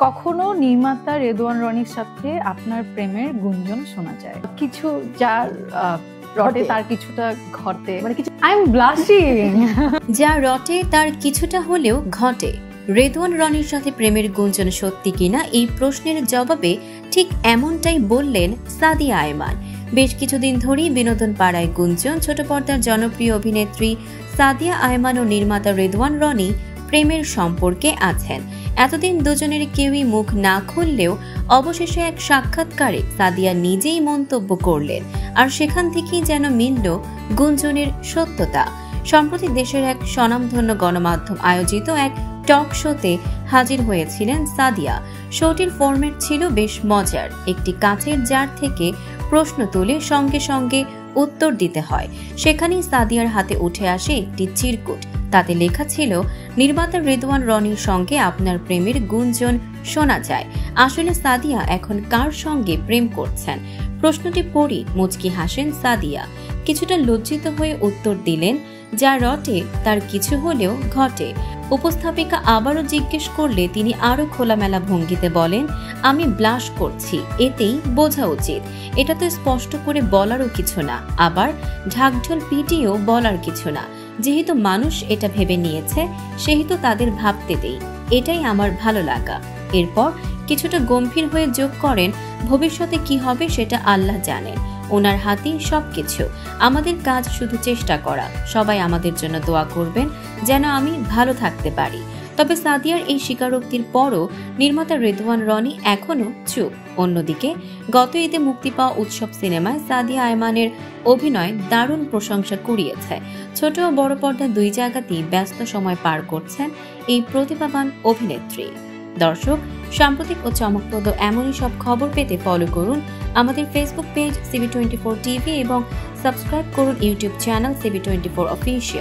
কখনো নির্মাতা রেদওয়ান রনির সাথে আপনার প্রেমের গুঞ্জন শোনা যায়? কিছু যার রটে তার কিছুটা ঘটে, মানে কিছু আই এম ব্লাশিং যা রটে তার কিছুটা হলেও ঘটে। রেদওয়ান রনির সাথে প্রেমের গুঞ্জন সত্যি কিনা এই প্রশ্নের জবাবে ঠিক এমনটাই বললেন সাদিয়া আয়মান। বেশ কিছুদিন ধরেই বিনোদন পাড়ায় গুঞ্জন ছোট পর্দার জনপ্রিয় অভিনেত্রী সাদিয়া আয়মান ও নির্মাতা রেদওয়ান রনি প্রেমের সম্পর্কে আছেন। এতদিন দুজনের কেউই মুখ না খুললেও অবশেষে এক সাক্ষাৎকারে সাদিয়া নিজেই মন্তব্য করলেন, আর সেখান থেকেই যেন মিলল গুঞ্জনের সত্যতা। সম্প্রতি দেশের এক স্বনামধন্য গণমাধ্যম আয়োজিত এক টক শোতে হাজির হয়েছিলেন সাদিয়া। শোটির ফরম্যাট ছিল বেশ মজার। একটি কাঁচের জার থেকে প্রশ্ন তুলে সঙ্গে সঙ্গে উত্তর দিতে হয়। সেখানেই সাদিয়ার হাতে উঠে আসে একটি চিরকুট। তাতে লেখা ছিল, নির্মাতা রেদওয়ান রনির সঙ্গে আপনার প্রেমের গুঞ্জন শোনা যায়। আসলে সাদিয়া এখন কার সঙ্গে প্রেম করছেন? প্রশ্নটি পড়ি মুচকি হাসেন সাদিয়া। কিছুটা লজ্জিত হয়ে উত্তর দিলেন, যা রটে তার কিছু হলেও ঘটে। উপস্থাপিকা আবারও জিজ্ঞেস করলে তিনি আরো খোলামেলা ভঙ্গিতে বলেন, আমি ব্লাশ করছি, এতেই বোঝা উচিত। এটা তো স্পষ্ট করে বলারও কিছু না, আবার ঢাকঢোল পিটিয়েও বলার কিছু না। যেহেতু মানুষ এটা ভেবে নিয়েছে, সেহেতু তাদের ভাবতে দেই, এটাই আমার ভালো লাগা। এরপর কিছুটা গম্ভীর হয়ে যোগ করেন, ভবিষ্যতে কি হবে সেটা আল্লাহ জানেন, ওনার হাতেই সবকিছু। আমাদের কাজ শুধু চেষ্টা করা। সবাই আমাদের জন্য দোয়া করবেন যেন আমি ভালো থাকতে পারি। তবে সাদিয়ার এই স্বীকারোক্তির পরও নির্মাতা রেদওয়ান রনি এখনো চুপ। অন্যদিকে গত ঈদে মুক্তি পাওয়া উৎসব সিনেমায় সাদিয়া আয়মানের অভিনয় দারুণ প্রশংসা কুড়িয়েছে। ছোট ও বড় পর্দা দুই জায়গাতেই ব্যস্ত সময় পার করছেন এই প্রতিভাবান অভিনেত্রী। দর্শক, সাম্প্রতিক ও চমকপ্রদ এমনই সব খবর পেতে ফলো করুন আমাদের ফেসবুক পেজ CB24 TV এবং সাবস্ক্রাইব করুন ইউটিউব চ্যানেল CB24 অফিসিয়াল।